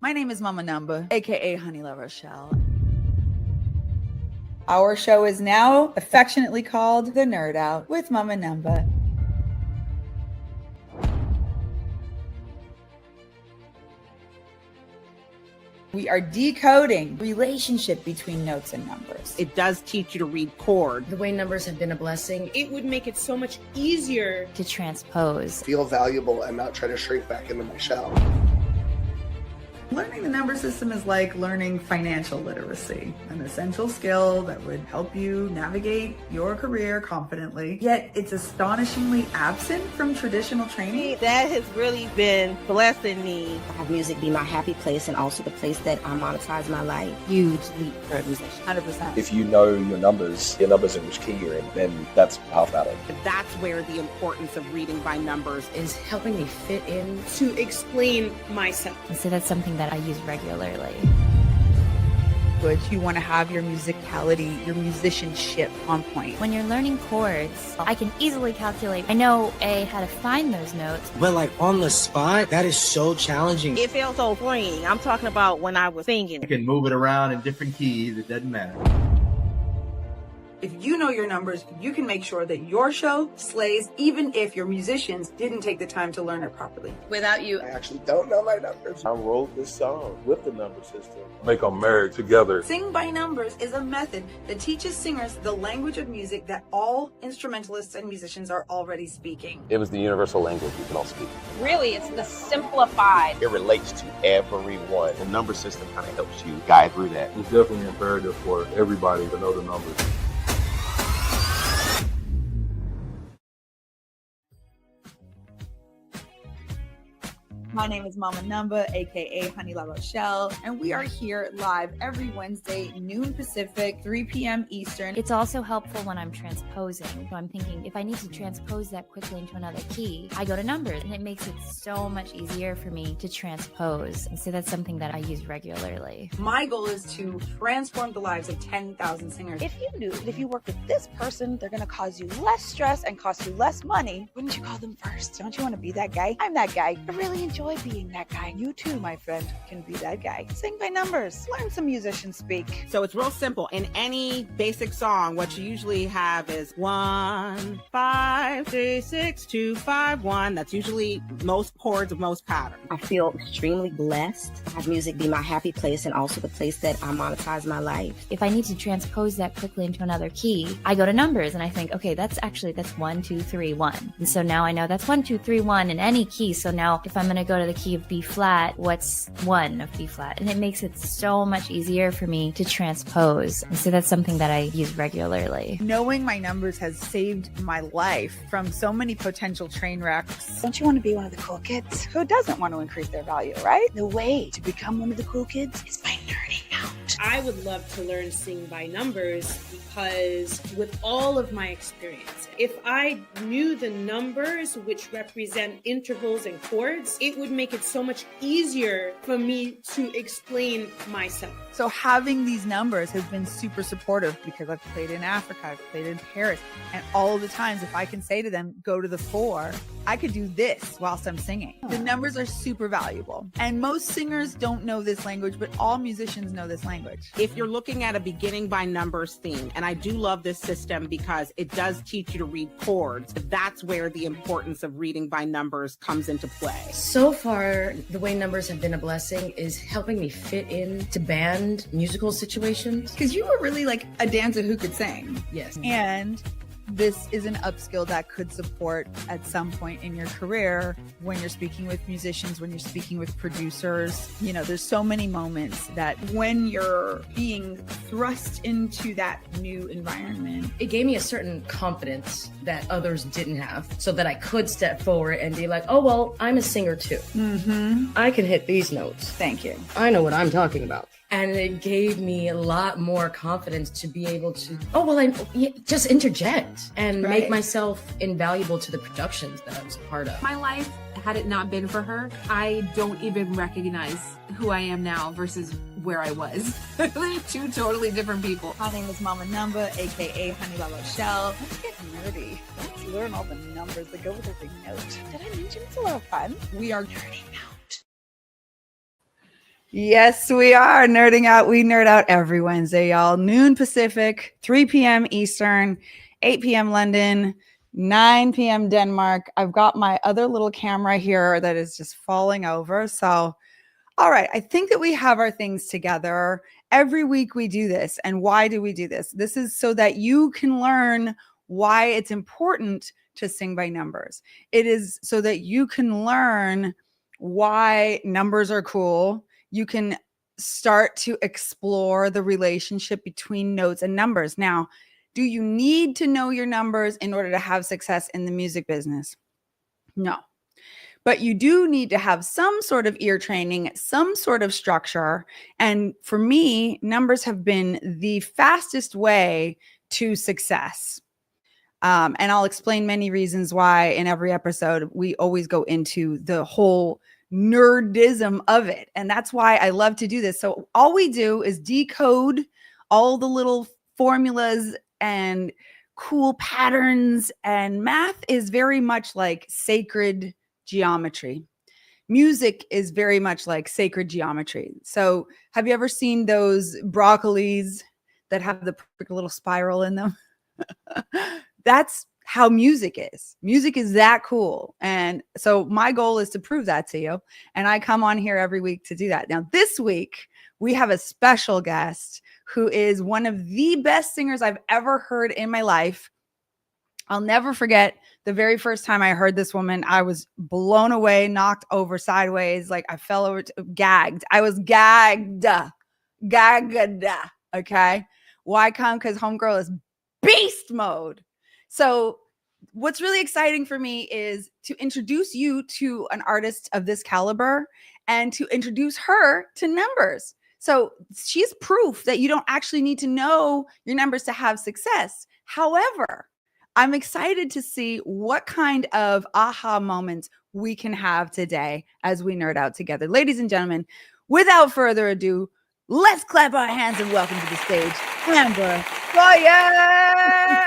My name is Mama Numba, aka Honey La Rochelle. Our show is now affectionately called The Nerd Out with Mama Numba. We are decoding relationship between notes and numbers. It does teach you to read chords. The way numbers have been a blessing. It would make it so much easier to transpose. Feel valuable and not try to shrink back into my shell. Learning the number system is like learning financial literacy, an essential skill that would help you navigate your career confidently, yet it's astonishingly absent from traditional training. That has really been blessing me. Have music be my happy place and also the place that I monetize my life. Huge leap for a musician. 100%. If you know your numbers in which key you're in, then that's half battle. That's where the importance of reading by numbers is helping me fit in. To explain myself. And so that's something that I use regularly. You want to have your musicality, your musicianship on point. When you're learning chords, I can easily calculate. I know how to find those notes. But like on the spot, that is so challenging. It feels so freeing. I'm talking about when I was singing. You can move it around in different keys. It doesn't matter. If you know your numbers, you can make sure that your show slays even if your musicians didn't take the time to learn it properly. Without you, I actually don't know my numbers. I wrote this song with the number system. Make them married together. SingByNumbers is a method that teaches singers the language of music that all instrumentalists and musicians are already speaking. It was the universal language we can all speak. Really, it's the simplified. It relates to everyone. The number system kind of helps you guide through that. It's definitely imperative for everybody to know the numbers. My name is Mama Numba, aka Honey La Rochelle, and we are here live every Wednesday, noon Pacific, 3 p.m. Eastern. It's also helpful when I'm transposing. So I'm thinking if I need to transpose that quickly into another key, I go to numbers, and it makes it so much easier for me to transpose. And so that's something that I use regularly. My goal is to transform the lives of 10,000 singers. If you knew that if you work with this person, they're going to cause you less stress and cost you less money, wouldn't you call them first? Don't you want to be that guy? I'm that guy. I really enjoy being that guy. You too, my friend, can be that guy. Sing by numbers. Learn some musician speak. So it's real simple. In any basic song, what you usually have is 1, 5, 3, 6, 2, 5, 1. That's usually most chords of most patterns. I feel extremely blessed. Have music be my happy place and also the place that I monetize my life. If I need to transpose that quickly into another key, I go to numbers and I think, okay, that's 1, 2, 3, 1. And so now I know that's 1, 2, 3, 1 in any key. So now if I'm going to go to the key of B flat, what's 1 of B flat? And it makes it so much easier for me to transpose. And so that's something that I use regularly. Knowing my numbers has saved my life from so many potential train wrecks. Don't you want to be one of the cool kids? Who doesn't want to increase their value, right? The way to become one of the cool kids is by nerding out. I would love to learn SingByNumbers because with all of my experience, if I knew the numbers which represent intervals and chords, it would make it so much easier for me to explain myself. So having these numbers has been super supportive because I've played in Africa, I've played in Paris, and all of the times if I can say to them, go to the 4, I could do this whilst I'm singing. The numbers are super valuable. And most singers don't know this language, but all musicians know this language. If you're looking at a beginning by numbers theme, and I do love this system because it does teach you to read chords, that's where the importance of reading by numbers comes into play. So far, the way numbers have been a blessing is helping me fit in to band musical situations. Because you were really like a dancer who could sing. Yes. And this is an upskill that could support at some point in your career when you're speaking with musicians, when you're speaking with producers. You know, there's so many moments that when you're being thrust into that new environment, it gave me a certain confidence that others didn't have so that I could step forward and be like, oh, well, I'm a singer too. I can hit these notes. Thank you. I know what I'm talking about. And it gave me a lot more confidence to be able to, just interject and make myself invaluable to the productions that I was a part of. My life, had it not been for her, I don't even recognize who I am now versus where I was. They're two totally different people. My name is Mama Numba, aka Honey La Rochelle. Let's get nerdy. Let's learn all the numbers that go with every note. Did I mention it's a lot of fun? We are nerding out. Yes, we are nerding out. We nerd out every Wednesday, y'all. Noon Pacific, 3 p.m. Eastern, 8 p.m. London, 9 p.m. Denmark. I've got my other little camera here that is just falling over. So, all right, I think that we have our things together. Every week we do this. And why do we do this? This is so that you can learn why it's important to sing by numbers. It is so that you can learn why numbers are cool. You can start to explore the relationship between notes and numbers. Now, do you need to know your numbers in order to have success in the music business? No. But you do need to have some sort of ear training, some sort of structure. And for me, numbers have been the fastest way to success. And I'll explain many reasons why in every episode. We always go into the whole nerdism of it. And that's why I love to do this. So all we do is decode all the little formulas and cool patterns. And math is very much like sacred geometry. Music is very much like sacred geometry. So have you ever seen those broccolis that have the perfect little spiral in them? That's how music is. Music is that cool. And so my goal is to prove that to you. And I come on here every week to do that. Now, this week, we have a special guest who is one of the best singers I've ever heard in my life. I'll never forget the very first time I heard this woman. I was blown away, knocked over sideways. Like I fell over, gagged. I was gagged. Okay. Why come? Because homegirl is beast mode. So what's really exciting for me is to introduce you to an artist of this caliber and to introduce her to numbers. So she's proof that you don't actually need to know your numbers to have success. However, I'm excited to see what kind of aha moments we can have today as we nerd out together. Ladies and gentlemen, without further ado, let's clap our hands and welcome to the stage, Amber Sauer.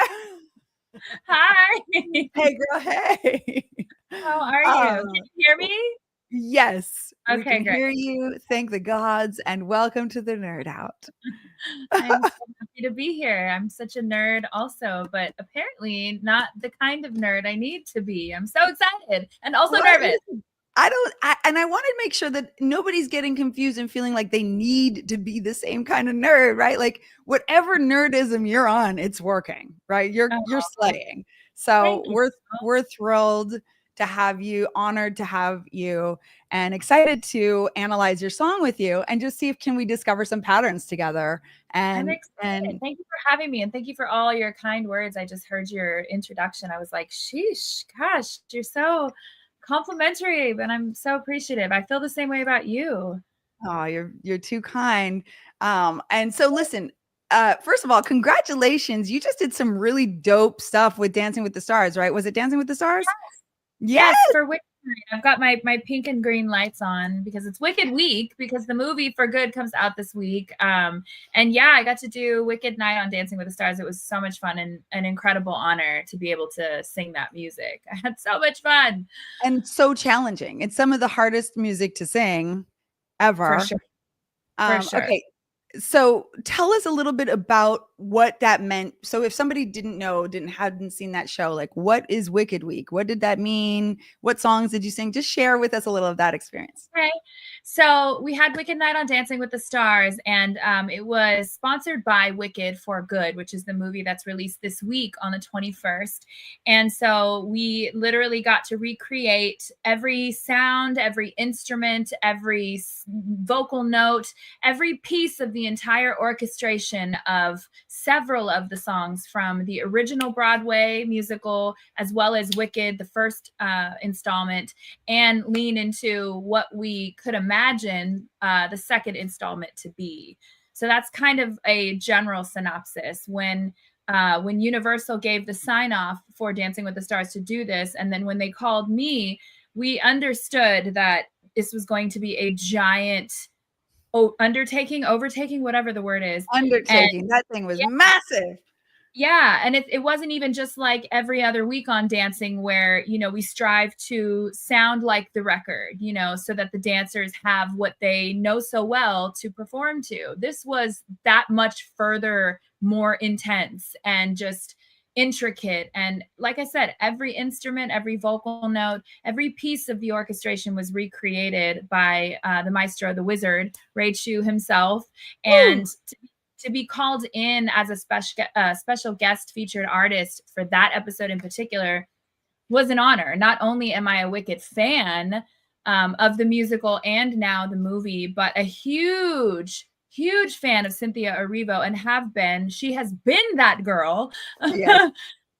Hi. Hey, girl. Hey. How are you? Can you hear me? Yes. Okay, we can great. hear you. Thank the gods and welcome to the Nerd Out. I'm so happy to be here. I'm such a nerd also, but apparently not the kind of nerd I need to be. I'm so excited and also nervous. I want to make sure that nobody's getting confused and feeling like they need to be the same kind of nerd, right? Like whatever nerdism you're on, it's working, right? You're slaying. So we're thrilled to have you, honored to have you, and excited to analyze your song with you and just see if can we discover some patterns together. And, I'm excited. Thank you for having me, and thank you for all your kind words. I just heard your introduction. I was like, sheesh, gosh, you're so complimentary, but I'm so appreciative. I feel the same way about you. Oh, you're too kind. And so listen, first of all, congratulations. You just did some really dope stuff with Dancing with the Stars, right? Was it Dancing with the Stars? Yes, for Wicked Night. I've got my pink and green lights on because it's Wicked Week, because the movie For Good comes out this week. And yeah, I got to do Wicked Night on Dancing with the Stars. It was so much fun and an incredible honor to be able to sing that music. I had so much fun. And so challenging. It's some of the hardest music to sing ever. For sure. For sure. Okay. So tell us a little bit about what that meant. So if somebody hadn't seen that show, like what is Wicked Week? What did that mean? What songs did you sing? Just share with us a little of that experience. Okay. So we had Wicked Night on Dancing with the Stars, and it was sponsored by Wicked for Good, which is the movie that's released this week on the 21st. And so we literally got to recreate every sound, every instrument, every vocal note, every piece of the entire orchestration of several of the songs from the original Broadway musical, as well as Wicked, the first installment, and lean into what we could imagine the second installment to be. So that's kind of a general synopsis. When Universal gave the sign off for Dancing with the Stars to do this, and then when they called me, we understood that this was going to be a giant overtaking, whatever the word is. Undertaking. That thing was massive. Yeah. And it wasn't even just like every other week on dancing where, you know, we strive to sound like the record, you know, so that the dancers have what they know so well to perform to. This was that much further more intense and just intricate. And like I said, every instrument, every vocal note, every piece of the orchestration was recreated by the maestro, the wizard, Ray Chu himself. And to be called in as a special guest featured artist for that episode in particular was an honor. Not only am I a wicked fan of the musical and now the movie, but a huge fan of Cynthia Erivo and have been. She has been that girl. Yes.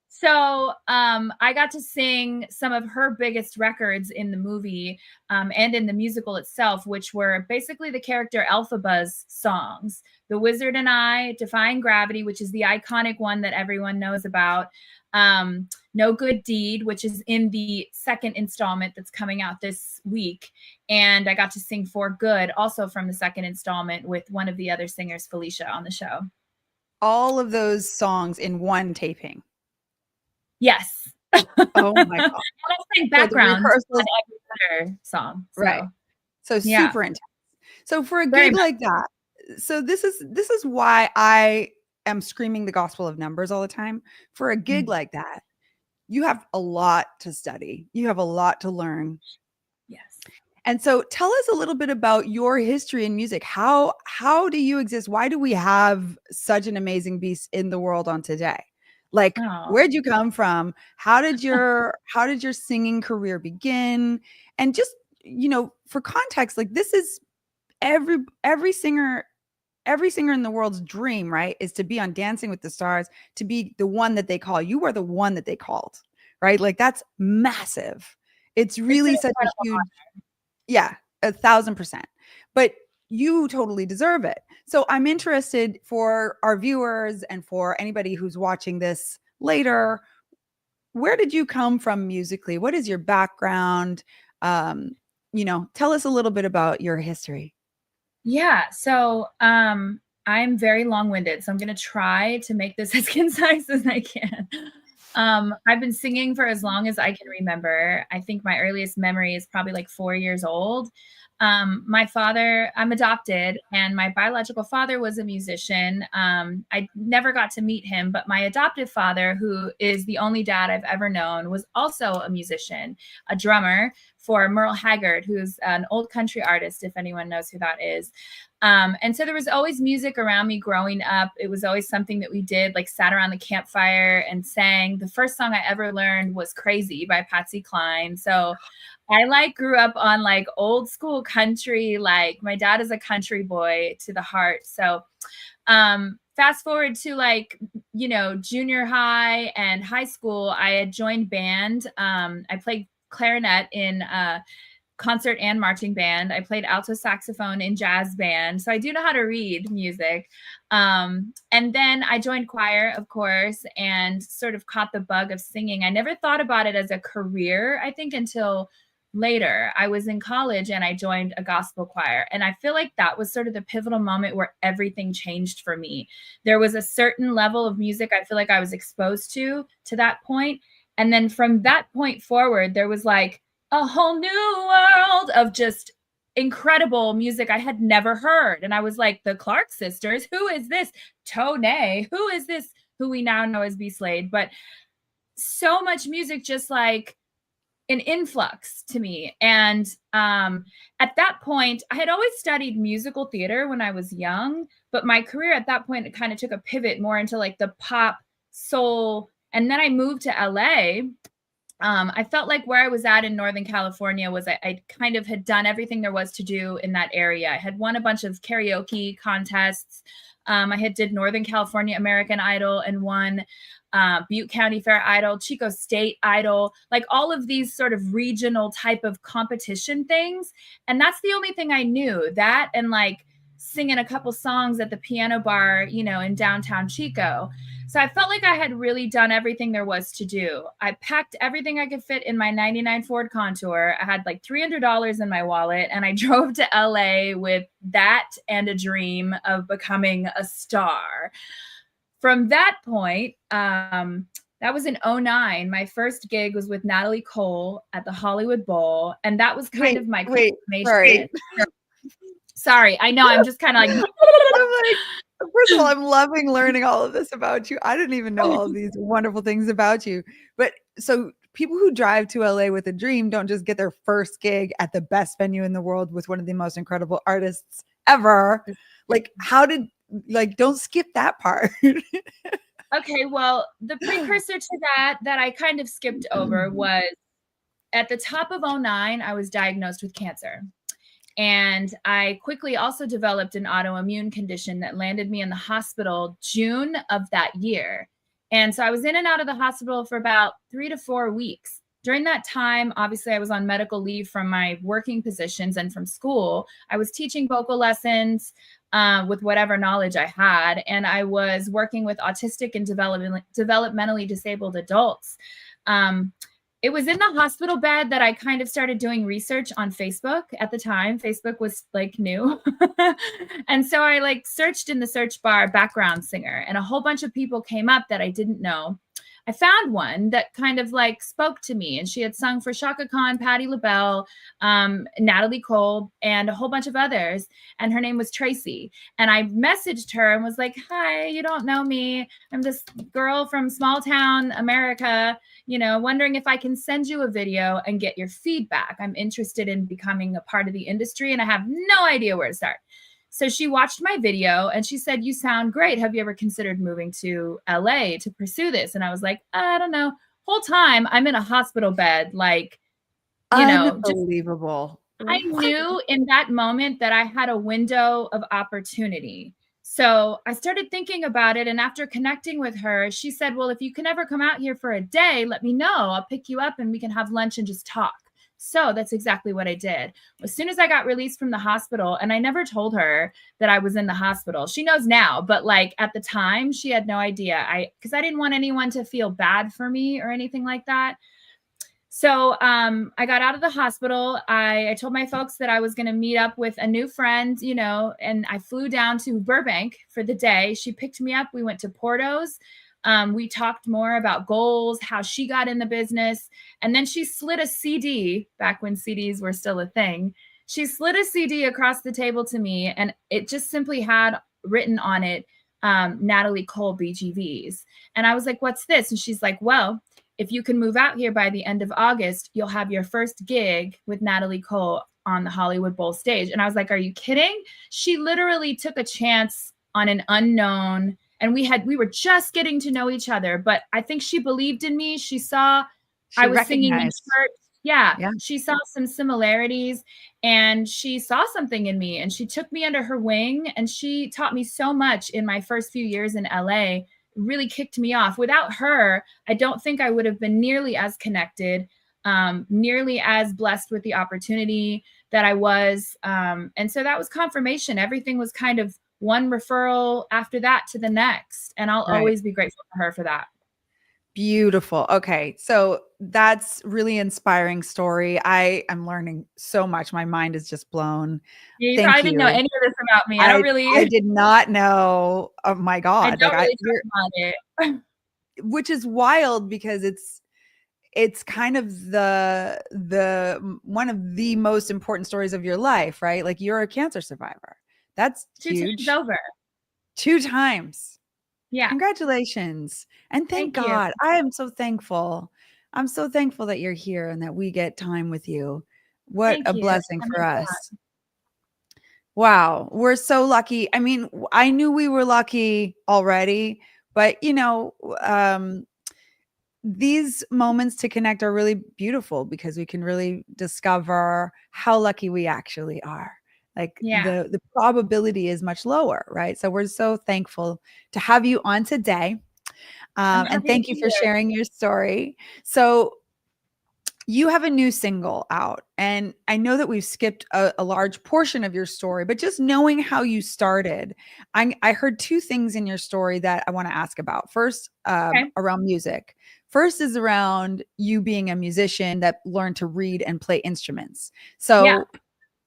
So I got to sing some of her biggest records in the movie and in the musical itself, which were basically the character Elphaba's songs. The Wizard and I, Defying Gravity, which is the iconic one that everyone knows about. No Good Deed, which is in the second installment that's coming out this week. And I got to sing For Good, also from the second installment with one of the other singers, Felicia, on the show. All of those songs in one taping. Yes. Oh my God. I sang background on every other song. So. Right. So super intense. So for a gig like that, so this is why I am screaming the gospel of numbers all the time. For a gig like that, you have a lot to study. You have a lot to learn. Yes. And so tell us a little bit about your history in music. How do you exist? Why do we have such an amazing beast in the world on today? Like, where'd you come from? How did your singing career begin? And just, you know, for context, like this is every singer in the world's dream, right? Is to be on Dancing with the Stars, to be the one that they call. You are the one that they called, right? Like that's massive. It's really such a huge, yeah, 1,000%. But you totally deserve it. So I'm interested for our viewers and for anybody who's watching this later, where did you come from musically? What is your background? You know, tell us a little bit about your history. Yeah. So I'm very long-winded, so I'm going to try to make this as concise as I can. I've been singing for as long as I can remember. I think my earliest memory is probably like 4 years old. My father, I'm adopted, and my biological father was a musician. I never got to meet him, but my adoptive father, who is the only dad I've ever known, was also a musician, a drummer for Merle Haggard, who's an old country artist, if anyone knows who that is. And so there was always music around me growing up. It was always something that we did, like sat around the campfire and sang. The first song I ever learned was Crazy by Patsy Cline. So I like grew up on like old school country. Like my dad is a country boy to the heart. So fast forward to like, you know, junior high and high school, I had joined band. I played clarinet in concert and marching band. I played alto saxophone in jazz band. So I do know how to read music. And then I joined choir, of course, and sort of caught the bug of singing. I never thought about it as a career, I think, until later. I was in college and I joined a gospel choir. And I feel like that was sort of the pivotal moment where everything changed for me. There was a certain level of music I feel like I was exposed to that point. And then from that point forward, there was like a whole new world of just incredible music I had never heard. And I was like, the Clark sisters, who is this? Tone, who is this? Who we now know as B. Slade. But so much music, just like an influx to me. And at that point, I had always studied musical theater when I was young, but my career at that point, it kind of took a pivot more into like the pop, soul. And then I moved to LA. I felt like where I was at in Northern California was I kind of had done everything there was to do in that area. I had won a bunch of karaoke contests. I did Northern California American Idol and won Butte County Fair Idol, Chico State Idol, like all of these sort of regional type of competition things. And that's the only thing I knew, that and like singing a couple songs at the piano bar, you know, in downtown Chico. So I felt like I had really done everything there was to do. I packed everything I could fit in my 99 Ford Contour. I had like $300 in my wallet and I drove to LA with that and a dream of becoming a star. from that point, that was in 2009. My first gig was with Natalie Cole at the Hollywood Bowl. And that was kind of my confirmation. Sorry, I know. I'm just kind of like, first of all, I'm loving learning all of this about you. I didn't even know all of these wonderful things about you. But so people who drive to LA with a dream don't just get their first gig at the best venue in the world with one of the most incredible artists ever. Like, don't skip that part. Okay, well, the precursor to that I kind of skipped over was at the top of 2009, I was diagnosed with cancer. And I quickly also developed an autoimmune condition that landed me in the hospital June of that year. And so I was in and out of the hospital for about 3 to 4 weeks. During that time, obviously, I was on medical leave from my working positions and from school. I was teaching vocal lessons with whatever knowledge I had. And I was working with autistic and developmentally disabled adults. It was in the hospital bed that I kind of started doing research on Facebook at the time. Facebook was like new. And so I like searched in the search bar background singer, and a whole bunch of people came up that I didn't know. I found one that kind of like spoke to me, and she had sung for Shaka Khan, Patti LaBelle, Natalie Cole, and a whole bunch of others. And her name was Tracy. And I messaged her and was like, hi, you don't know me. I'm this girl from small town America, wondering if I can send you a video and get your feedback. I'm interested in becoming a part of the industry, and I have no idea where to start. So she watched my video and she said, you sound great. Have you ever considered moving to LA to pursue this? And I was like, I don't know. Whole time I'm in a hospital bed, like, unbelievable. I knew in that moment that I had a window of opportunity. So I started thinking about it. And after connecting with her, she said, well, if you can ever come out here for a day, let me know. I'll pick you up and we can have lunch and just talk. So that's exactly what I did. As soon as I got released from the hospital, and I never told her that I was in the hospital. She knows now, but like at the time, she had no idea. Because I didn't want anyone to feel bad for me or anything like that. So I got out of the hospital. I told my folks that I was going to meet up with a new friend, and I flew down to Burbank for the day. She picked me up. We went to Porto's. We talked more about goals, how she got in the business. And then she slid a CD back when CDs were still a thing. She slid a CD across the table to me, and it just simply had written on it, Natalie Cole BGVs. And I was like, what's this? And she's like, well, if you can move out here by the end of August, you'll have your first gig with Natalie Cole on the Hollywood Bowl stage. And I was like, are you kidding? She literally took a chance on an unknown. And we were just getting to know each other, but I think she believed in me. She saw I was singing in church. Yeah. She saw some similarities, and she saw something in me, and she took me under her wing, and she taught me so much in my first few years in LA. Really kicked me off. Without her, I don't think I would have been nearly as connected, nearly as blessed with the opportunity that I was. And so that was confirmation. Everything was kind of one referral after that to the next. And I'll always be grateful for her for that. Beautiful. Okay. So that's really inspiring story. I am learning so much. My mind is just blown. Yeah, you probably didn't know any of this about me. I did not know. Oh my God. I don't really talk about it. Which is wild because it's kind of the one of the most important stories of your life, right? Like, you're a cancer survivor. That's huge. 2 times over. 2 times. Yeah. Congratulations. And thank God. I am so thankful. I'm so thankful that you're here and that we get time with you. What a blessing for us. Wow. We're so lucky. I mean, I knew we were lucky already, but these moments to connect are really beautiful because we can really discover how lucky we actually are. Like the probability is much lower, right? So we're so thankful to have you on today. And thank you for sharing your story. So you have a new single out, and I know that we've skipped a large portion of your story, but just knowing how you started, I heard 2 things in your story that I want to ask about. First, around music. First is around you being a musician that learned to read and play instruments. So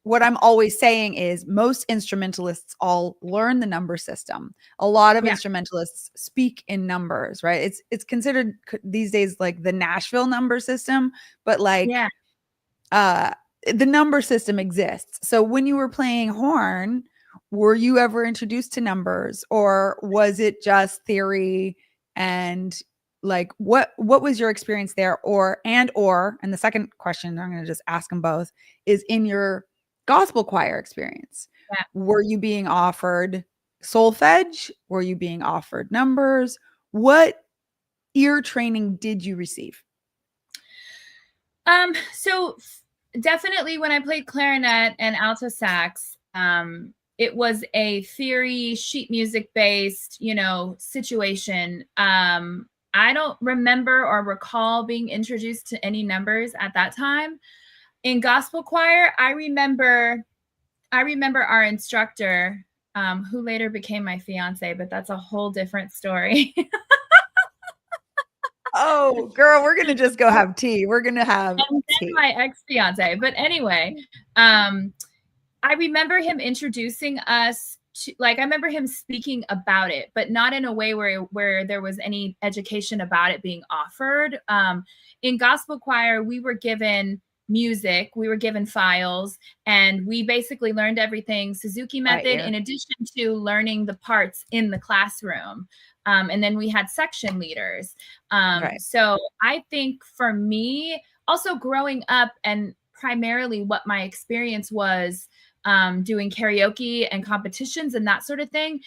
what I'm always saying is most instrumentalists all learn the number system. A lot of instrumentalists speak in numbers, right? It's considered these days like the Nashville number system, but like the number system exists. So when you were playing horn, were you ever introduced to numbers, or was it just theory? And like what was your experience there? And the second question, I'm going to just ask them both, is in your gospel choir experience, were you being offered solfege? Were you being offered numbers? What ear training did you receive? So definitely when I played clarinet and alto sax, it was a theory, sheet music based, situation. I don't remember or recall being introduced to any numbers at that time. In gospel choir, I remember our instructor, who later became my fiance, but that's a whole different story. Oh, girl, we're gonna just go have tea. We're gonna have tea. My ex-fiance. But anyway, I remember him introducing us to, like, I remember him speaking about it, but not in a way where there was any education about it being offered. In gospel choir, we were given music, we were given files, and we basically learned everything Suzuki method in addition to learning the parts in the classroom. And then we had section leaders. So I think for me, also growing up and primarily what my experience was doing karaoke and competitions and that sort of thing,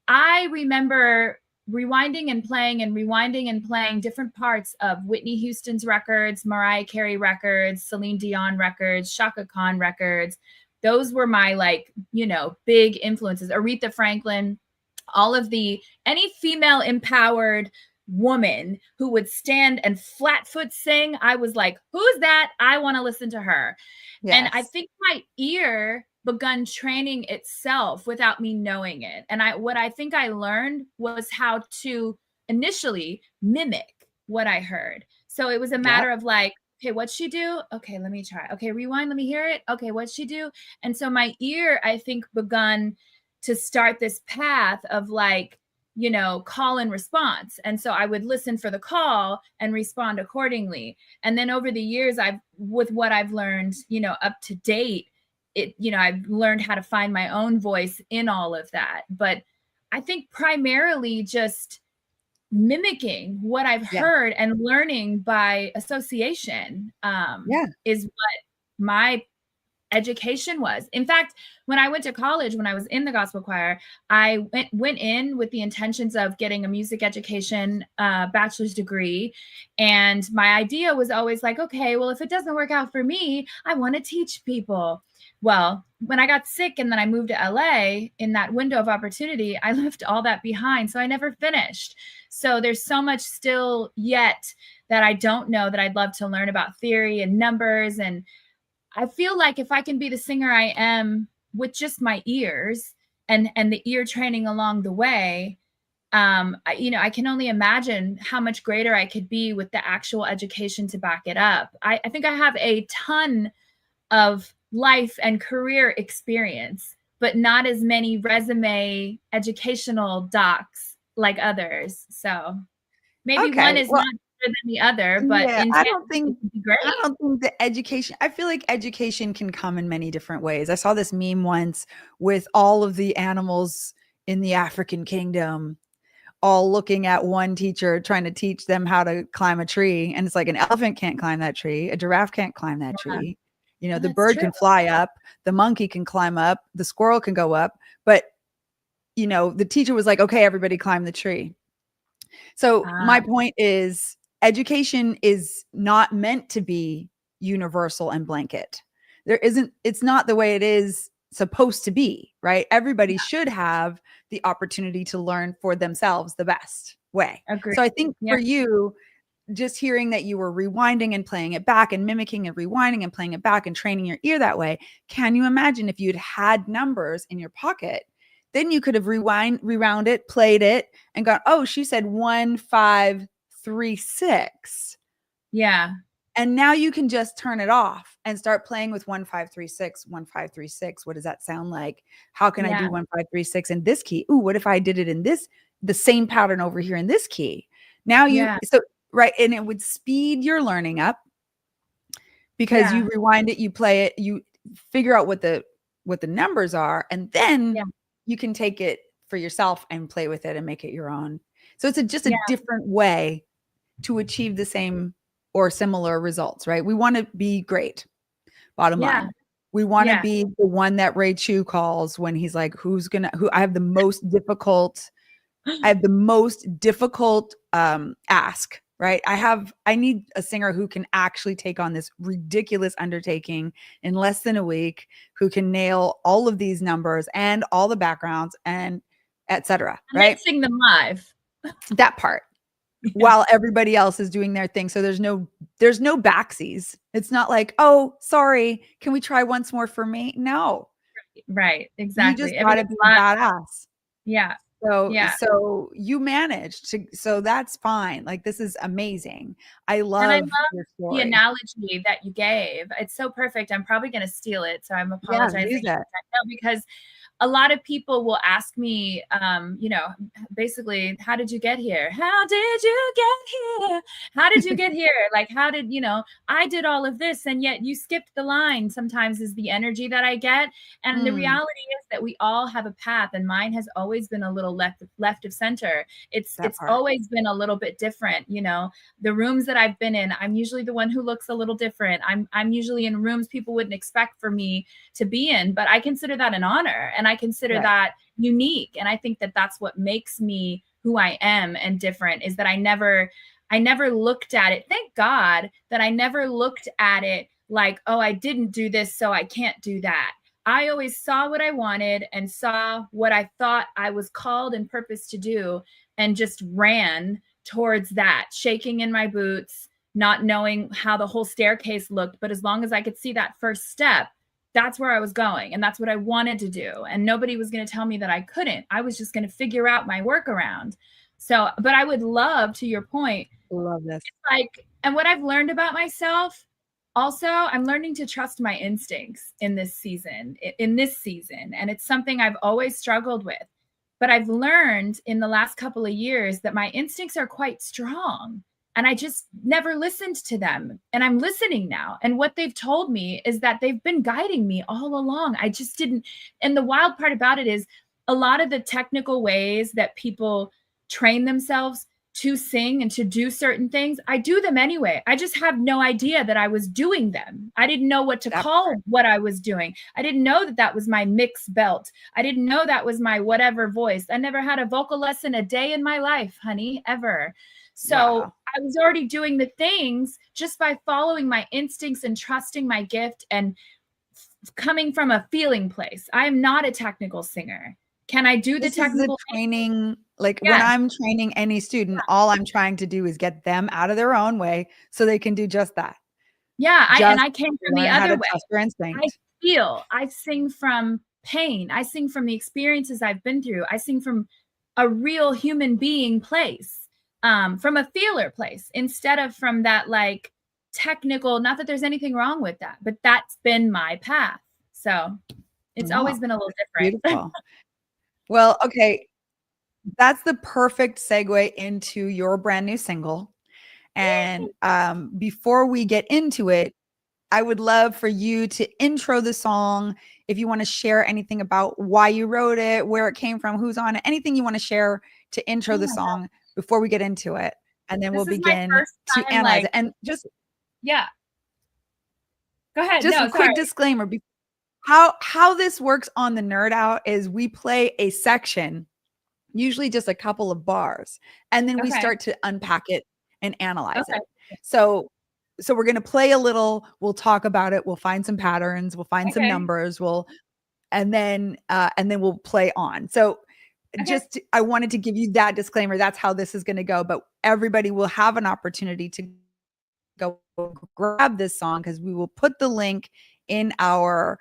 I remember rewinding and playing different parts of Whitney Houston's records, Mariah Carey records, Celine Dion records, Chaka Khan records. Those were my big influences. Aretha Franklin, all of any female empowered woman who would stand and flat foot sing. I was like, who's that? I want to listen to her. Yes. And I think my ear begun training itself without me knowing it. And what I think I learned was how to initially mimic what I heard. So it was a matter of like, okay, what'd she do? Okay, let me try. Okay, rewind, let me hear it. Okay, what'd she do? And so my ear, I think, begun to start this path of like, call and response. And so I would listen for the call and respond accordingly. And then over the years, with what I've learned, up to date, I've learned how to find my own voice in all of that. But I think primarily just mimicking what I've heard and learning by association is what my education was. In fact, when I went to college, when I was in the gospel choir, I went in with the intentions of getting a music education bachelor's degree. And my idea was always like, okay, well, if it doesn't work out for me, I want to teach people. Well, when I got sick and then I moved to LA, in that window of opportunity, I left all that behind. So I never finished. So there's so much still yet that I don't know that I'd love to learn about theory and numbers. And I feel like if I can be the singer I am with just my ears and the ear training along the way, I can only imagine how much greater I could be with the actual education to back it up. I think I have a ton of life and career experience, but not as many resume educational docs like others. So maybe one is not better than the other, but I don't think the education, I feel like education can come in many different ways. I saw this meme once with all of the animals in the African kingdom all looking at one teacher trying to teach them how to climb a tree. And it's like an elephant can't climb that tree. A giraffe can't climb that tree. The bird can fly up, the monkey can climb up, the squirrel can go up. But, the teacher was like, okay, everybody climb the tree. So my point is education is not meant to be universal and blanket. It's not the way it is supposed to be, right? Everybody should have the opportunity to learn for themselves the best way. Agreed. So I think for you, just hearing that you were rewinding and playing it back and mimicking and rewinding and playing it back and training your ear that way. Can you imagine if you'd had numbers in your pocket, then you could have rewound it, played it and gone, oh, she said 1, 5, 3, 6. Yeah. And now you can just turn it off and start playing with 1-5-3-6, 1-5-3-6. What does that sound like? How can I do 1-5-3-6 in this key? Ooh, what if I did it in the same pattern over here in this key? Now right. And it would speed your learning up because you rewind it, you play it, you figure out what the numbers are, and then you can take it for yourself and play with it and make it your own. So it's just a different way to achieve the same or similar results, right? We want to be great. Bottom line. We want to be the one that Ray Chu calls when he's like, who I have the most difficult ask, right? I need a singer who can actually take on this ridiculous undertaking in less than a week, who can nail all of these numbers and all the backgrounds and etc. Right? Sing them live. That part. While everybody else is doing their thing. So there's no backsies. It's not like, oh, sorry, can we try once more for me? No. Right. Exactly. You just gotta be badass. Yeah. So you managed to, so that's fine. Like, this is amazing. I love your story. The analogy that you gave. It's so perfect. I'm probably going to steal it. So I'm apologizing because a lot of people will ask me, basically, how did you get here? How did you get here? How did you get here? Like, how did, I did all of this and yet you skipped the line sometimes is the energy that I get. And the reality is that we all have a path, and mine has always been a little left of center. It's always been a little bit different. The rooms that I've been in, I'm usually the one who looks a little different. I'm usually in rooms people wouldn't expect for me to be in, but I consider that an honor. And I consider that unique. And I think that that's what makes me who I am and different, is that I never looked at it. Thank God that I never looked at it like, oh, I didn't do this, so I can't do that. I always saw what I wanted and saw what I thought I was called and purposed to do, and just ran towards that, shaking in my boots, not knowing how the whole staircase looked. But as long as I could see that first step, that's where I was going. And that's what I wanted to do. And nobody was going to tell me that I couldn't. I was just going to figure out my workaround. So, but I would love, to your point, love this. And what I've learned about myself, also, I'm learning to trust my instincts in this season. And it's something I've always struggled with. But I've learned in the last couple of years that my instincts are quite strong. And I just never listened to them. And I'm listening now. And what they've told me is that they've been guiding me all along. I just didn't. And the wild part about it is a lot of the technical ways that people train themselves to sing and to do certain things, I do them anyway. I just have no idea that I was doing them. I didn't know what to call what I was doing. I didn't know that that was my mix belt. I didn't know that was my whatever voice. I never had a vocal lesson a day in my life, honey, ever. So I was already doing the things just by following my instincts and trusting my gift and coming from a feeling place. I am not a technical singer. Can I do the technical training? Like when I'm training any student, all I'm trying to do is get them out of their own way so they can do just that. Yeah. I came from the other way. I sing from pain. I sing from the experiences I've been through. I sing from a real human being place, from a feeler place, instead of from that like technical, not that there's anything wrong with that, but that's been my path. So it's always been a little different. Beautiful. Well, okay. That's the perfect segue into your brand new single. And before we get into it, I would love for you to intro the song. If you want to share anything about why you wrote it, where it came from, who's on it, anything you want to share to intro the song before we get into it. And then we'll begin to analyze it. And just, go ahead. Just a quick disclaimer. How this works on the Nerd Out is we play a section, usually just a couple of bars, and then we start to unpack it and analyze it. So we're going to play a little, we'll talk about it, we'll find some patterns, we'll find some numbers, and then we'll play on. So just, I wanted to give you that disclaimer. That's how this is going to go, but everybody will have an opportunity to go grab this song, because we will put the link in our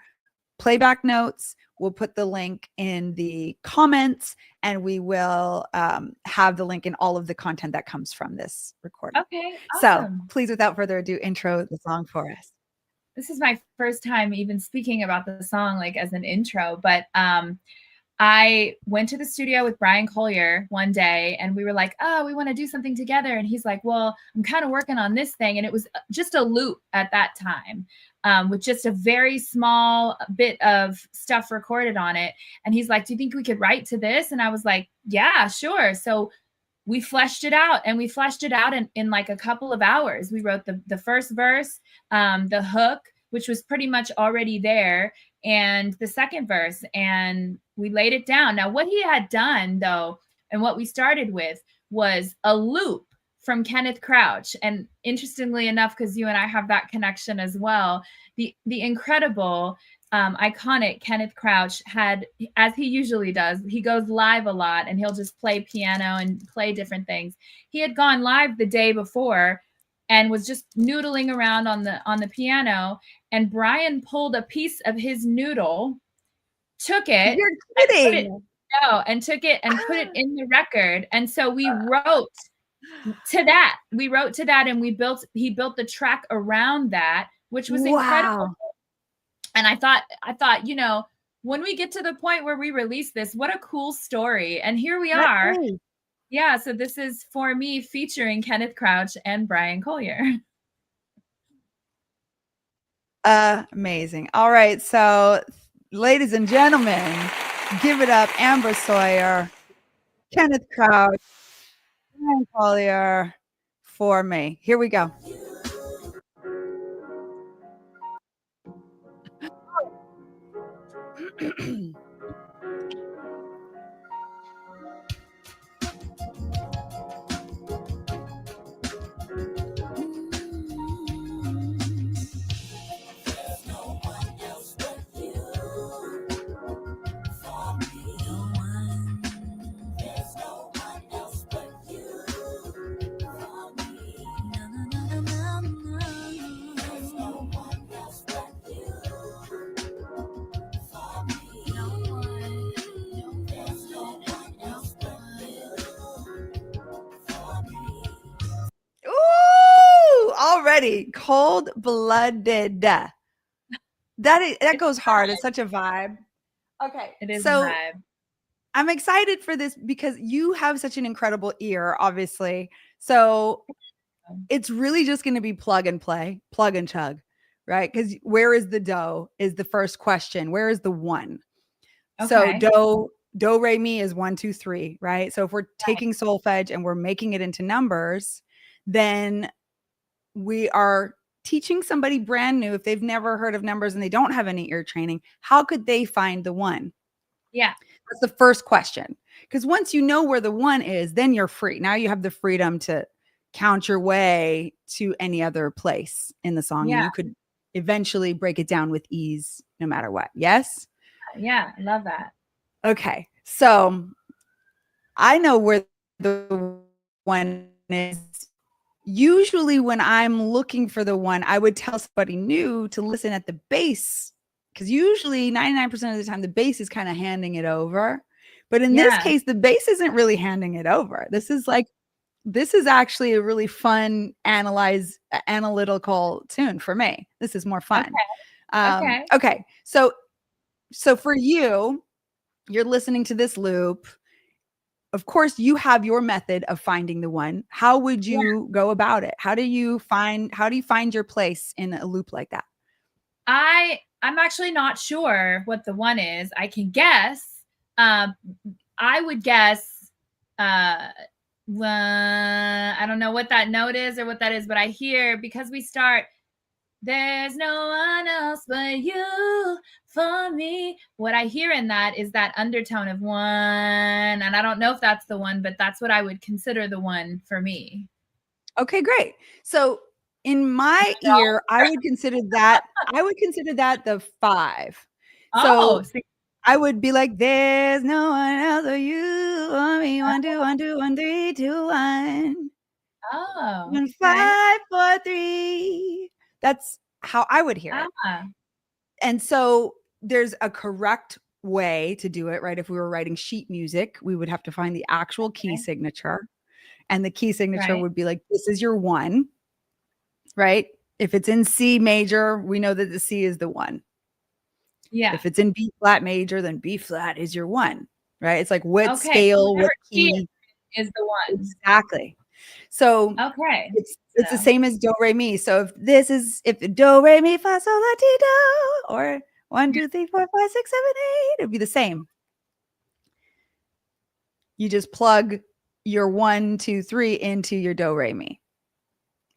playback notes. we'll put the link in the comments, and we will have the link in all of the content that comes from this recording. Okay, So awesome. please, without further ado, intro the song for us. This is my first time even speaking about the song like as an intro, but I went to the studio with Brian Collier one day and we were like, oh, we want to do something together. And he's like, well, I'm kind of working on this thing. And it was just a loop at that time with just a very small bit of stuff recorded on it. And he's like, do you think we could write to this? And I was like, yeah, sure. So we fleshed it out, and we fleshed it out in like a couple of hours. We wrote the first verse, the hook, which was pretty much already there, and the second verse, and we laid it down. Now, what he had done, though, and what we started with was a loop from Kenneth Crouch. And interestingly enough, because you and I have that connection as well, the incredible, iconic Kenneth Crouch had, as he usually does, he goes live a lot, and he'll just play piano and play different things. He had gone live the day before and was just noodling around on the piano, and Brian pulled a piece of his noodle, took it, You're kidding. and took it and put it in the record. And so we wrote to that. We wrote to that, and he built the track around that, which was incredible. And I thought, you know, when we get to the point where we release this, what a cool story. And here we are. Right. Yeah, so this is For Me featuring Kenneth Crouch and Brian Collier. Amazing. All right, so ladies and gentlemen, give it up, Amber Sauer, Kenneth Crouch, Brian Collier, For Me. Here we go. Already cold-blooded. That goes hard. It's such a vibe. Okay, it is so a vibe. I'm excited for this because you have such an incredible ear, obviously. So it's really just going to be plug and play, plug and chug, right? Because where is the do is the first question. Where is the one? Okay. So do, re, mi is 1, 2, 3, right? So if we're taking solfege and we're making it into numbers, then we are teaching somebody brand new. If they've never heard of numbers and they don't have any ear training, how could they find the one? Yeah. That's the first question. Because once you know where the one is, then you're free. Now you have the freedom to count your way to any other place in the song. Yeah. And you could eventually break it down with ease no matter what. Yes? Yeah, I love that. Okay. So I know where the one is. Usually when I'm looking for the one, I would tell somebody new to listen at the bass, because usually 99% of the time the bass is kind of handing it over. But in this case, the bass isn't really handing it over. This is actually a really fun analytical tune for me. This is more fun. Okay. So for you, you're listening to this loop. Of course, you have your method of finding the one. How would you go about it? How do you find your place in a loop like that? I'm actually not sure what the one is. I can guess. I would guess. I don't know what that note is or what that is, but I hear, because we start, there's no one else but you for me. What I hear in that is that undertone of one. And I don't know if that's the one, but that's what I would consider the one for me. Okay, great. So in my ear, I would consider that the 5. So I would be like, there's no one else but you for me. 1, 2, 1, 2, 1, 3, 2, 1. Oh. 1, 5, 4, 3. That's how I would hear it. And so there's a correct way to do it, right? If we were writing sheet music, we would have to find the actual key signature. And the key signature would be like, this is your 1, right? If it's in C major, we know that the C is the 1. Yeah. If it's in B flat major, then B flat is your 1, right? It's like what scale, what key is the 1. Exactly. So it's the same as do, re, mi. So if do, re, mi, fa, sol, la, ti, do, or 1, 2, 3, 4, 5, 6, 7, 8, it'd be the same. You just plug your 1, 2, 3 into your do, re, mi.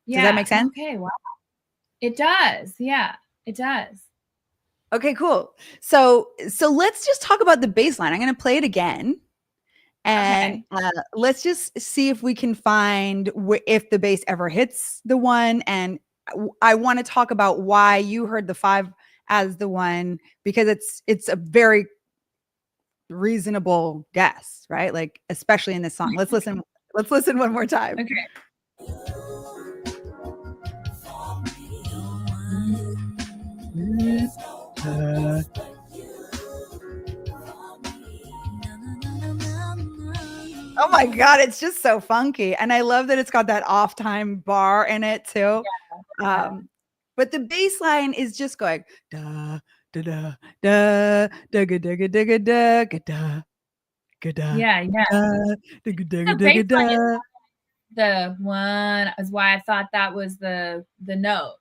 Does that make sense? Okay. Wow. It does. Yeah, it does. Okay, cool. So let's just talk about the bass line. I'm going to play it again. And let's just see if we can find if the bass ever hits the 1. And I want to talk about why you heard the 5 as the 1, because it's a very reasonable guess, right? Like, especially in this song. Let's listen one more time. Okay. Oh my God, it's just so funky. And I love that it's got that off time bar in it too. Yeah. But the bass line is just going da da da da da da da da da da da. Yeah, yeah. The 1 is why I thought that was the note.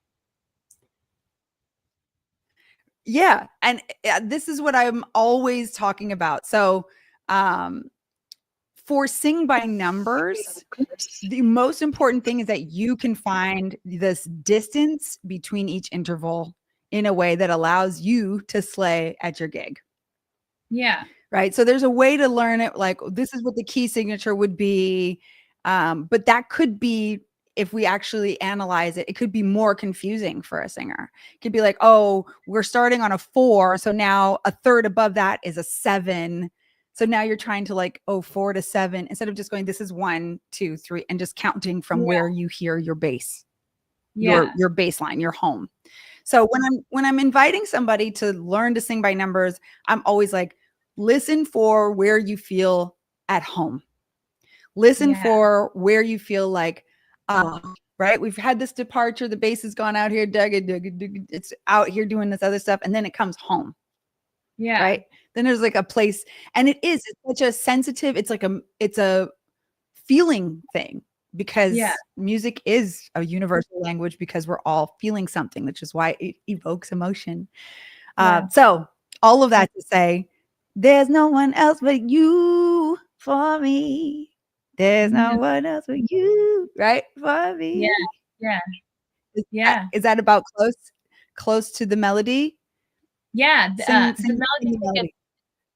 Yeah. And this is what I'm always talking about. So for SingByNumbers, the most important thing is that you can find this distance between each interval in a way that allows you to slay at your gig. Yeah. Right. So there's a way to learn it. Like, this is what the key signature would be. But that could be, if we actually analyze it, it could be more confusing for a singer. It could be like, oh, we're starting on a 4. So now a third above that is a 7. So now you're trying to like, 4 to 7, instead of just going, this is 1, 2, 3, and just counting from where you hear your bass, your bass line, your home. So when I'm inviting somebody to learn to sing by numbers, I'm always like, listen for where you feel at home. Listen for where you feel like, right? We've had this departure. The bass has gone out here. It's out here doing this other stuff. And then it comes home. Yeah. Right. Then there's like a place, and it's such a sensitive, it's a feeling thing, because music is a universal language, because we're all feeling something, which is why it evokes emotion. So all of that to say, there's no one else but you for me. There's no one else but you, right? For me. Yeah. Is that about close to the melody? Yeah. The melody.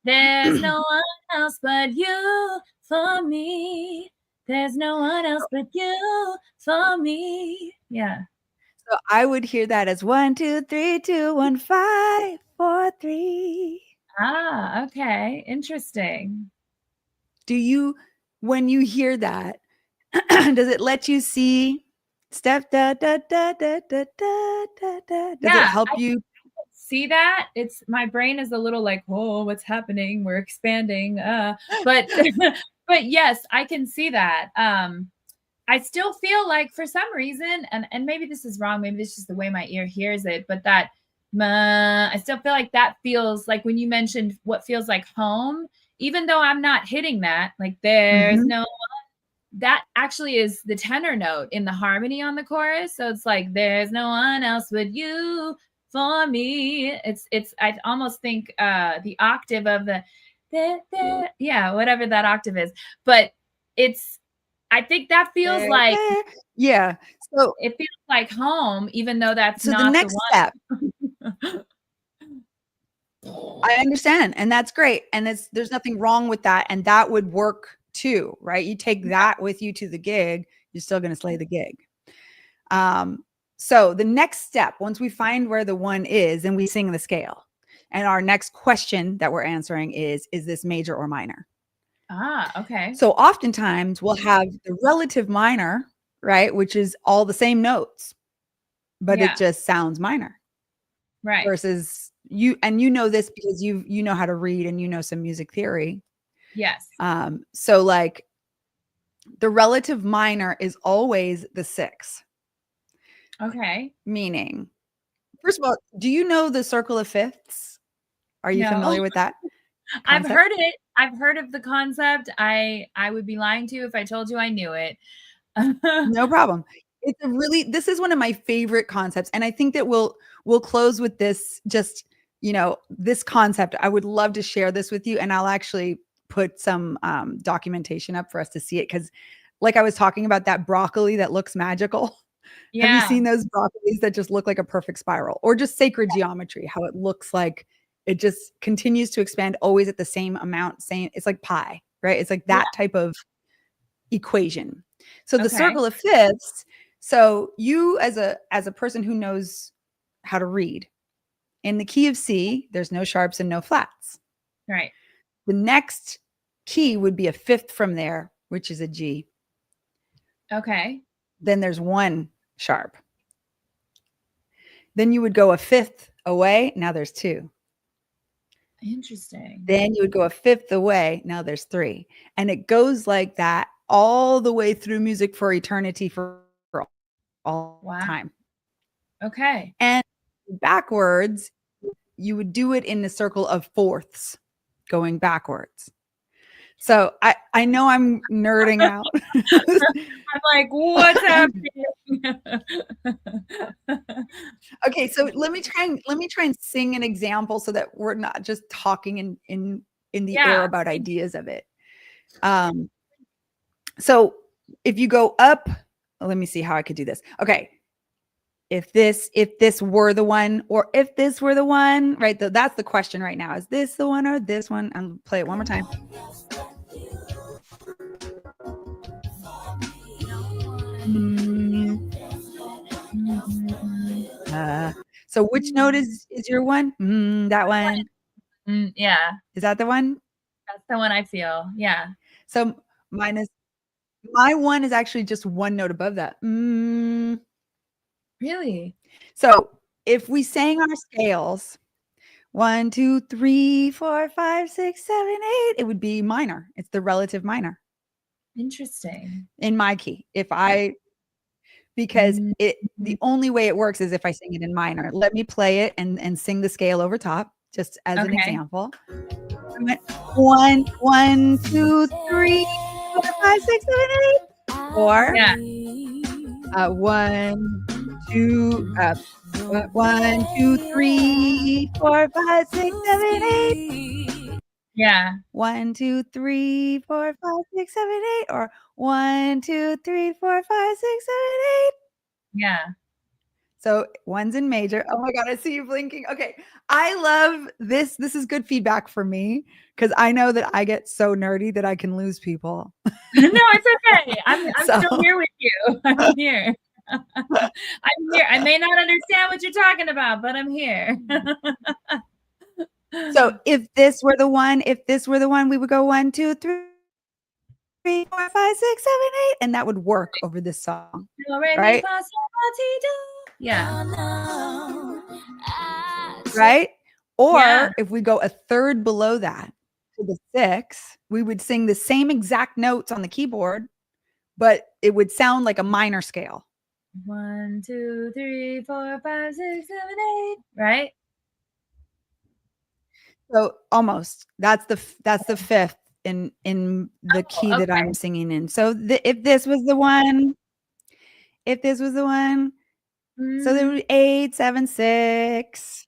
There's no one else but you for me. There's no one else but you for me. Yeah. So I would hear that as 1, 2, 3, 2, 1, 5, 4, 3. Ah, okay. Interesting. When you hear that, does it let you see step da da da da da da da da? Does it help you see that? It's, my brain is a little like, oh, what's happening? We're expanding. But but yes, I can see that. I still feel like, for some reason, and maybe this is wrong, maybe this is just the way my ear hears it, but that I still feel like that feels like, when you mentioned what feels like home, even though I'm not hitting that, like there's no one, that actually is the tenor note in the harmony on the chorus. So it's like, there's no one else but you for me. It's I almost think the octave of the whatever that octave is, but I think that feels like so it feels like home, even though that's not the next step. I understand, and that's great, and there's nothing wrong with that, and that would work too, right? You take that with you to the gig, you're still going to slay the gig. So the next step, once we find where the 1 is, then we sing the scale. And our next question that we're answering is this major or minor? Ah, okay. So oftentimes we'll have the relative minor, right, which is all the same notes, but it just sounds minor. Right. Versus, you know this because you know how to read and you know some music theory. Yes. So like the relative minor is always the 6. Okay. Meaning, first of all, do you know the circle of fifths? Are you familiar with that concept? I've heard it. I've heard of the concept. I would be lying to you if I told you I knew it. No problem. This is one of my favorite concepts. And I think that we'll close with this, just, this concept. I would love to share this with you. And I'll actually put some documentation up for us to see it. Cause like I was talking about that broccoli that looks magical. Yeah. Have you seen those broccolis that just look like a perfect spiral, or just sacred geometry, how it looks like it just continues to expand always at the same amount, it's like pi, right? It's like that type of equation. So the circle of fifths. So you as a person who knows how to read, in the key of C, there's no sharps and no flats. Right. The next key would be a fifth from there, which is a G. Okay. Then there's 1 sharp. Then you would go a fifth away. Now there's 2. Interesting. Then you would go a fifth away. Now there's 3. And it goes like that all the way through music for eternity, for all time. Okay. And backwards, you would do it in the circle of fourths, going backwards. So I know I'm nerding out. I'm like, what's happening? Okay, so let me try and sing an example so that we're not just talking in the air about ideas of it. So if you go up, let me see how I could do this. Okay. If this were the one, or if this were the one, right? That's the question right now. Is this the one or this one? I'll play it one more time. So which note is your one? That one. Yeah. Is that the one? That's the one I feel. Yeah. So my one is actually just 1 note above that. Really? So if we sang our scales, 1, 2, 3, 4, 5, 6, 7, 8, it would be minor. It's the relative minor. Interesting. In my key. Because the only way it works is if I sing it in minor. Let me play it and sing the scale over top, just as an example. 1, 1, 2, 3, 4, 5, 6, 7, 8. Or 1, 2, 1, 2, 3, 4, 5, 6, 7, 8. Yeah. 1, 2, 3, 4, 5, 6, 7, 8. Or 1, 2, 3, 4, 5, 6, 7, 8. Yeah. So 1's in major. Oh my God, I see you blinking. Okay. I love this. This is good feedback for me because I know that I get so nerdy that I can lose people. No, it's okay. I'm still here with you. I'm here. I'm here. I may not understand what you're talking about, but I'm here. So if this were the one, we would go 1, 2, 3, 4, 5, 6, 7, 8, and that would work over this song, right? Yeah. Right? Or if we go a third below that to the 6, we would sing the same exact notes on the keyboard, but it would sound like a minor scale. 1, 2, 3, 4, 5, 6, 7, 8. Right? So almost that's the 5th in the key that I'm singing in. So if this was the one, so there would be 8, 7, 6.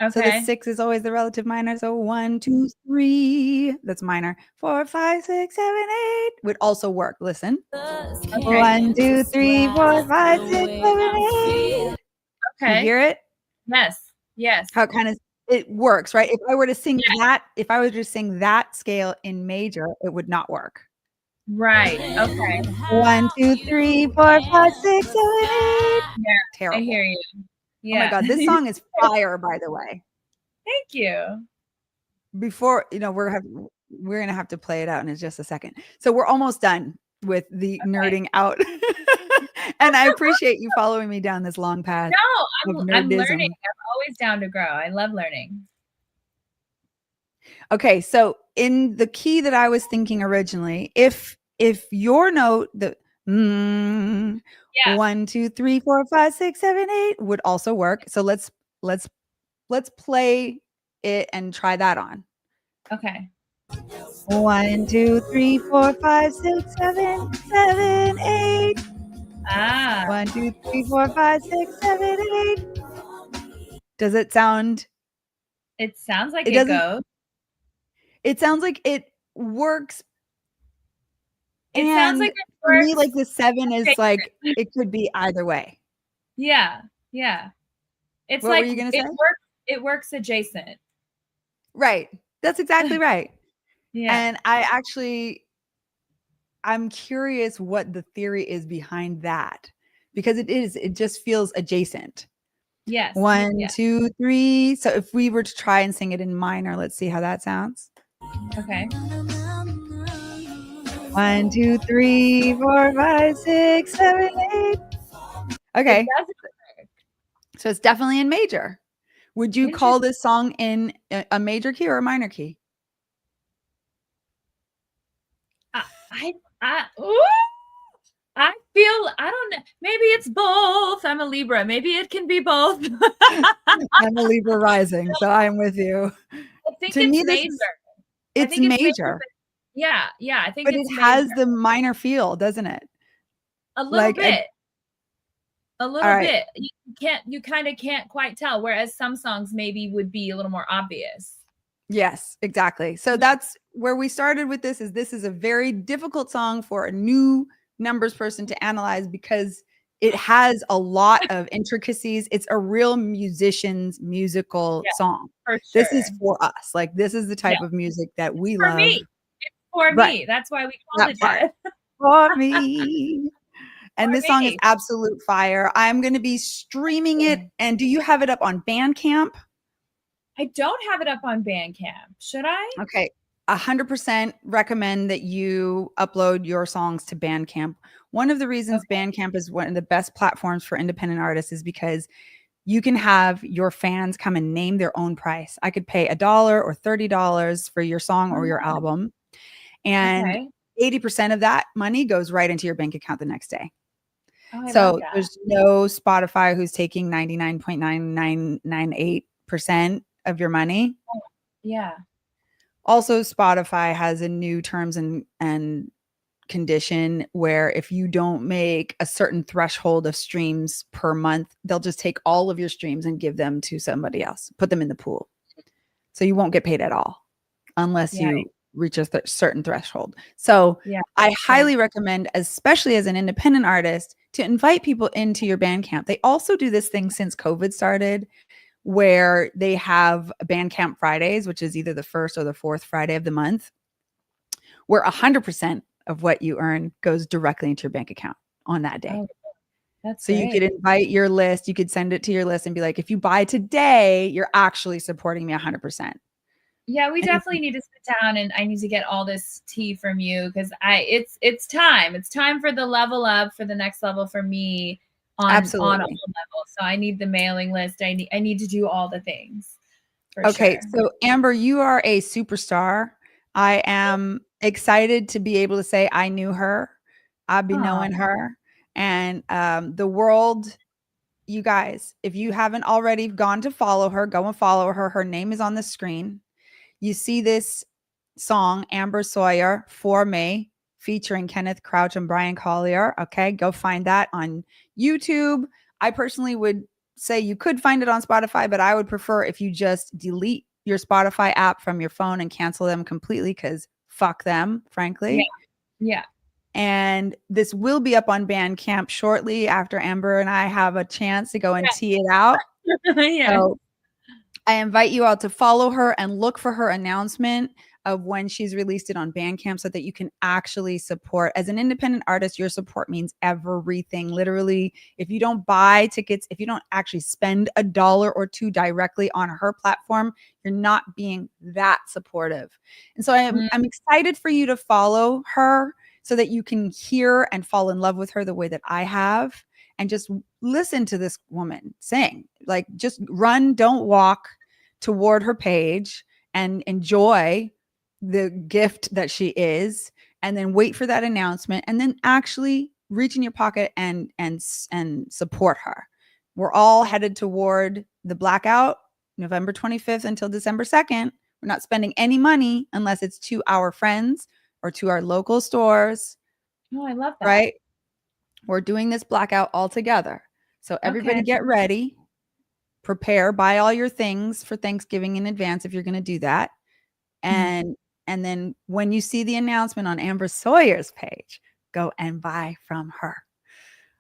Okay. So the 6 is always the relative minor. So 1, 2, 3, that's minor. 4, 5, 6, 7, 8 would also work. Listen. Okay. 1, 2, 3, 4, 5, 6, 7, 8. Okay. You hear it? Yes. Yes. How it works, right? If I were to sing that scale in major, it would not work. Right. Okay. 1, 2, 3, 4, 5, 6, 7, 8. Yeah. Terrible. I hear you. Yeah. Oh my God, this song is fire, by the way. Thank you. Before, we're gonna have to play it out in just a second. So we're almost done with the nerding out. And I appreciate you following me down this long path. No, I'm learning. I'm always down to grow. I love learning. Okay, so in the key that I was thinking originally, if your note, the 1, 2, 3, 4, 5, 6, 7, 8 would also work. So let's play it and try that on. Okay. 1, 2, 3, 4, 5, 6, 7, 7, 8. 1, 2, 3, 4, 5, 6, 7, 8. Does it sound? It sounds like it goes. It sounds like it works. It sounds like it for works. me, like the 7 is like it could be either way. Yeah, yeah. It's What like were you gonna say? It works adjacent. Right. That's exactly right. Yeah. And I'm curious what the theory is behind that, because it just feels adjacent. Yes. 1, yeah. 2, 3. So if we were to try and sing it in minor, let's see how that sounds. Okay. 1, 2, 3, 4, 5, 6, 7, 8. Okay. So it's definitely in major. Would you call this song in a major key or a minor key? I feel, I don't know. Maybe it's both. I'm a Libra. Maybe it can be both. I'm a Libra rising, so I'm with you. I think it's major. It's major. Yeah, yeah. I think but it's it has major. the minor feel, doesn't it? A little bit. A little right. bit. You kind of can't quite tell. Whereas some songs maybe would be a little more obvious. Yes, exactly. So that's where we started with this. This is a very difficult song for a new numbers person to analyze because it has a lot of intricacies. It's a real musician's musical song. For sure. This is for us. Like this is the type of music that we love. Me. It's for me. That's why we called it that. For me. And this song is absolute fire. I'm going to be streaming it. And do you have it up on Bandcamp? I don't have it up on Bandcamp. Should I? Okay. 100% recommend that you upload your songs to Bandcamp. One of the reasons Bandcamp is one of the best platforms for independent artists is because you can have your fans come and name their own price. I could pay $1 or $30 for your song or your album. And 80% of that money goes right into your bank account the next day. So there's no Spotify who's taking 99.9998% of your money. Yeah. Also, Spotify has a new terms and condition where if you don't make a certain threshold of streams per month, they'll just take all of your streams and give them to somebody else, put them in the pool. So you won't get paid at all unless you reach a certain threshold. So I highly recommend, especially as an independent artist, to invite people into your Bandcamp. They also do this thing since COVID started where they have Bandcamp Fridays, which is either the first or the fourth Friday of the month, where 100% of what you earn goes directly into your bank account on that day. That's so you could invite your list. You could send it to your list and be like, if you buy today, you're actually supporting me 100%. Yeah, we definitely need to sit down and I need to get all this tea from you because it's time. It's time for the level up, for the next level for me on all levels. So I need the mailing list. I need to do all the things. Okay, so Amber, you are a superstar. I am excited to be able to say I knew her. I've been knowing her. And the world, you guys, if you haven't already gone to follow her, go and follow her. Her name is on the screen. You see this song, Amber Sauer, For Me, featuring Kenneth Crouch and Brian Collier. Okay, go find that on YouTube. I personally would say you could find it on Spotify, but I would prefer if you just delete your Spotify app from your phone and cancel them completely because fuck them, frankly. Yeah. And this will be up on Bandcamp shortly after Amber and I have a chance to go and tee it out. So I invite you all to follow her and look for her announcement of when she's released it on Bandcamp so that you can actually support. As an independent artist, your support means everything. Literally, if you don't buy tickets, if you don't actually spend $1 or $2 directly on her platform, you're not being that supportive. And so I'm excited for you to follow her so that you can hear and fall in love with her the way that I have. and just listen to this woman sing. Like, just run, don't walk toward her page and enjoy the gift that she is, and then wait for that announcement, and then actually reach in your pocket and support her. We're all headed toward the blackout, November 25th until December 2nd. We're not spending any money unless it's to our friends or to our local stores. Oh, I love that. Right? We're doing this blackout all together. So everybody get ready, prepare, buy all your things for Thanksgiving in advance if you're going to do that. And then when you see the announcement on Amber Sawyer's page, go and buy from her.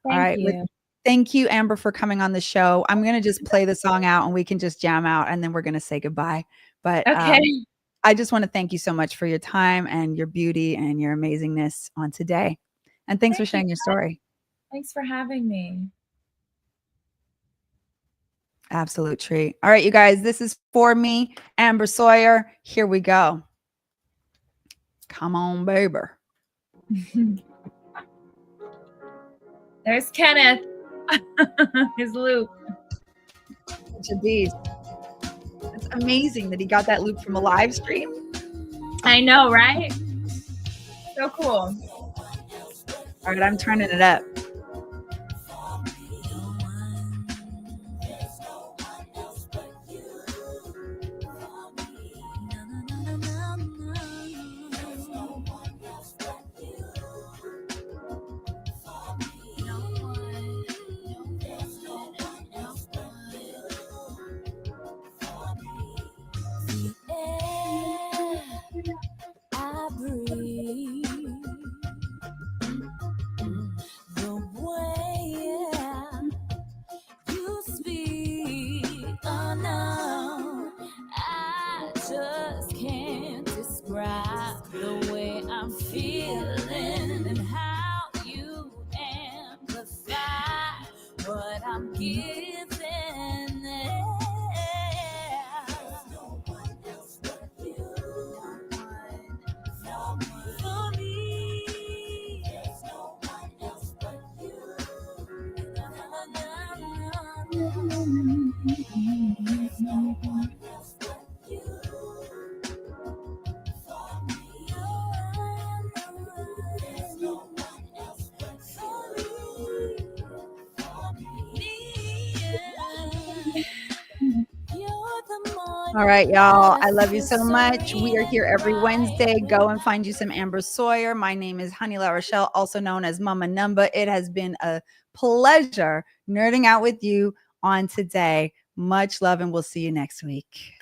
Thank you. Thank you, Amber, for coming on the show. I'm going to just play the song out and we can just jam out, and then we're going to say goodbye. But I just want to thank you so much for your time and your beauty and your amazingness on today. And thanks for sharing your story. Thanks for having me. Absolute treat. All right, you guys, this is for me, Amber Sawyer. Here we go. Come on, baby. There's Kenneth. His loop. Bunch of these. It's amazing that he got that loop from a live stream. I know, right? So cool. All right, I'm turning it up. All right, y'all. I love you so much. We are here every Wednesday. Go and find you some Amber Sawyer. My name is Honey La Rochelle, also known as Mama Numba. It has been a pleasure nerding out with you on today. Much love, and we'll see you next week.